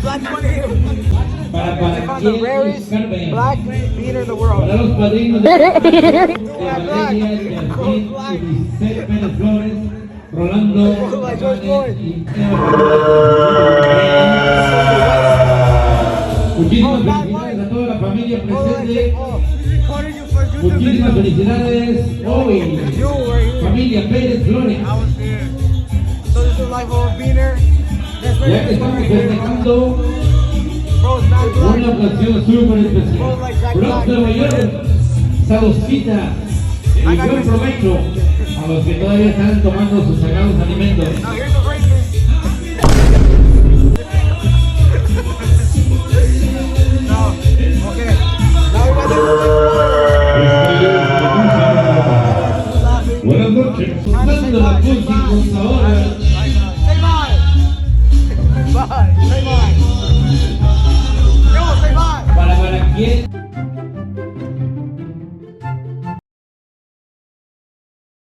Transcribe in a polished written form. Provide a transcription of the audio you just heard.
black money. Para The rarest black beater in the world. Para los padrinos de Valeria, Yasmin, Ulises Pérez Flores, Rolando, Like George Floyd. Muchísimas felicidades a toda la familia presente. Muchísimas felicidades hoy, familia Pérez Flores. So this is life of a beaner. Ya que estamos festejando una ocasión súper especial. Bronx, Nueva York, saludcita y buen provecho a los que todavía están tomando sus sagrados alimentos. Now here's the break. No, okay. Now we got the Buenas noches, usando la música ahora. Say bye. Bye. Say bye. Yo, say bye. Para quién.